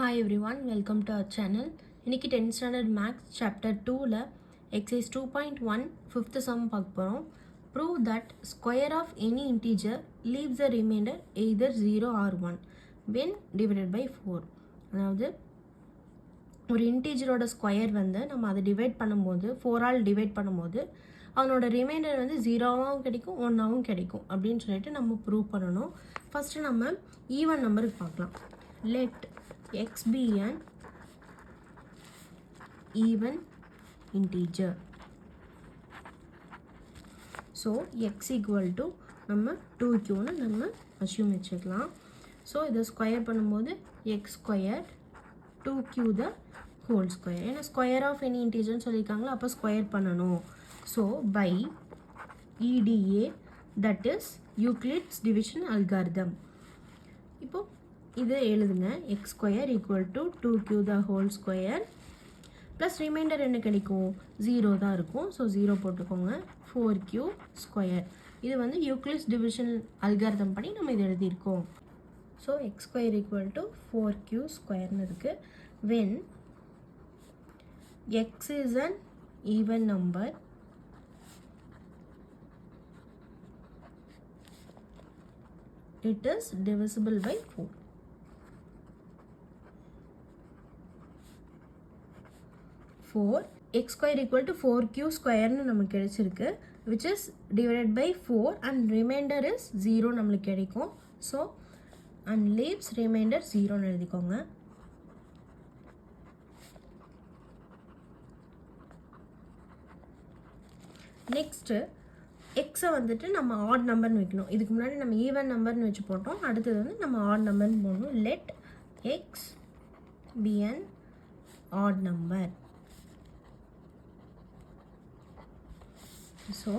Hi everyone, welcome to our channel. இன்னைக்கு 10th standard maths chapter 2ல exercise 2.1 fifth sum பார்க்க போறோம். Prove that square of any integer leaves the remainder either 0 or 1 when divided by 4. அதாவது ஒரு இன்டீஜரோட square வந்து நம்ம அதை divide பண்ணும்போது 4ஆல் divide பண்ணும்போது அவனோட ரிமைண்டர் வந்து 0ஆகவும் கிடைக்கும் 1ஆகவும் கிடைக்கும் அப்படின்னு சொல்லிட்டு நம்ம ப்ரூவ் பண்ணணும். ஃபஸ்ட்டு நம்ம ஈவன் நம்பருக்கு பார்க்கலாம். Let x be an even integer. So x equal to நம்ம 2q னு நம்ம assume வச்சுக்கலாம். ஸோ இதை ஸ்கொயர் பண்ணும்போது x square 2q the whole square. ஏன்னா ஸ்கொயர் ஆஃப் எனி இன்டீஜர்னு சொல்லியிருக்காங்களா, அப்போ ஸ்கொயர் பண்ணணும். So by EDA, that is Euclid's division algorithm. இப்போ இது எழுதுங்க. x square equal to 2q the whole square plus reminder என்ன கிடைக்கும், 0 தான் இருக்கும். ஸோ 0 போட்டுக்கோங்க. 4q square. இது வந்து யூக்ளிட்ஸ் டிவிஷன் அல்காரிதம் படி நம்ம இது எழுதியிருக்கோம். So x square equal to 4q ஸ்கொயர்னு இருக்குது. when x is an even number it is divisible by 4. x square equal to 4q square னு நமக்கு கிடைச்சிருக்கு, which is divided by 4 and remainder is 0 நம்மளுக்கு கிடைக்கும். so and leaves remainder 0 னு எழுதிக்கோங்க. Next எக்ஸை வந்துட்டு நம்ம ஆட் நம்பர்னு வைக்கணும். இதுக்கு முன்னாடி நம்ம ஈவன் நம்பர்னு வச்சு போட்டோம். அடுத்தது வந்து நம்ம ஆட் நம்பர்னு போடணும். Let X be an odd number. So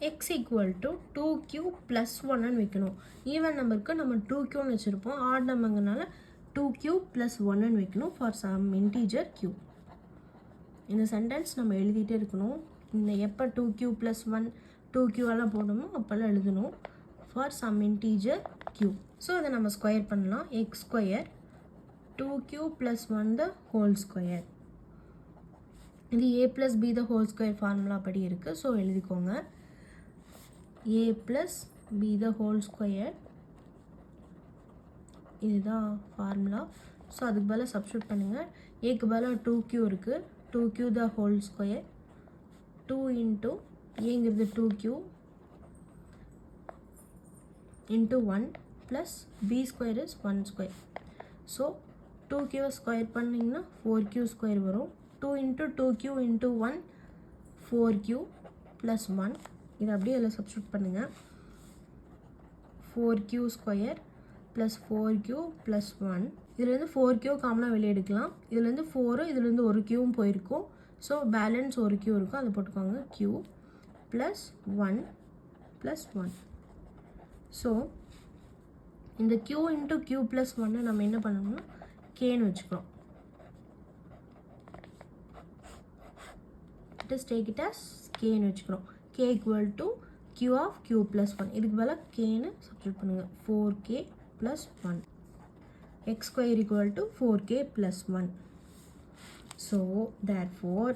X equal to 2q plus 1னு வைக்கணும். ஈவன் நம்பருக்கு நம்ம 2qன்னு வச்சுருப்போம். ஆட் நம்பர்னால 2q ப்ளஸ் 1னு வைக்கணும் ஃபார் சம் இன்டீஜர் q. இந்த சென்டென்ஸ் நம்ம எழுதிட்டே இருக்கணும். இந்த எப்போ 2q ப்ளஸ் 1 2q எல்லாம் போடணுமோ அப்போல்லாம் எழுதணும். For some integer q. So அதை நம்ம ஸ்கொயர் பண்ணலாம். X square 2q plus 1 the whole square. இது a plus b the whole square formula படி இருக்குது. ஸோ எழுதிக்கோங்க. a plus b the whole square, இதுதான் ஃபார்முலா. ஸோ அதுக்கு பதிலாக சப்ஸ்டியூட் பண்ணுங்கள். ஏக்கு பதிலாக 2q இருக்குது. 2q த ஹோல் ஸ்கொயர் 2 இன்ட்டு ஏங்கிறது 2q into 1 plus b square is 1 square. So 2q square பண்ணிங்கன்னா 4q ஸ்கொயர் வரும். 2 into 2q into 1 4q plus 1. இது அப்படியே அதில் சப்ஸ்டியூட் பண்ணுங்கள். 4q square plus 4q plus 1. இதுலேருந்து 4q காமனாக வெளியே எடுக்கலாம். இதுலேருந்து 4 இதுலேருந்து ஒரு க்யூவும் போயிருக்கும். ஸோ பேலன்ஸ் ஒரு q இருக்கும், அதை போட்டுக்கோங்க. q plus 1 plus 1. ஸோ இந்த q இன்ட்டு q ப்ளஸ் 1 நம்ம என்ன பண்ணணும்னா கேன்னு வச்சுக்கிறோம். just take it as kன்னு வச்சுக்கிறோம். k equal to q of q plus 1. இதுக்கு பதிலாக kன்னு சப்ஸ்டியூட் பண்ணுங்க. 4k plus 1. x square equal to 4k plus 1. so therefore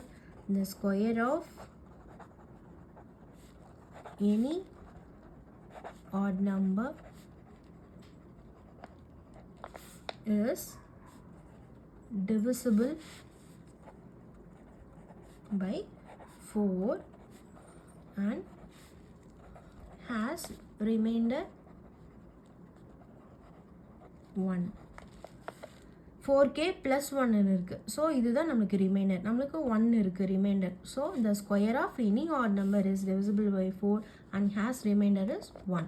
the square of any odd number is divisible by 4 and has remainder 1. 4k plus 1 இருக்கு. So இதுதான் நம்மளுக்கு reminder. நம்மளுக்கு 1 இருக்குது reminder. So the square of any odd number is divisible by 4 and has remainder is 1.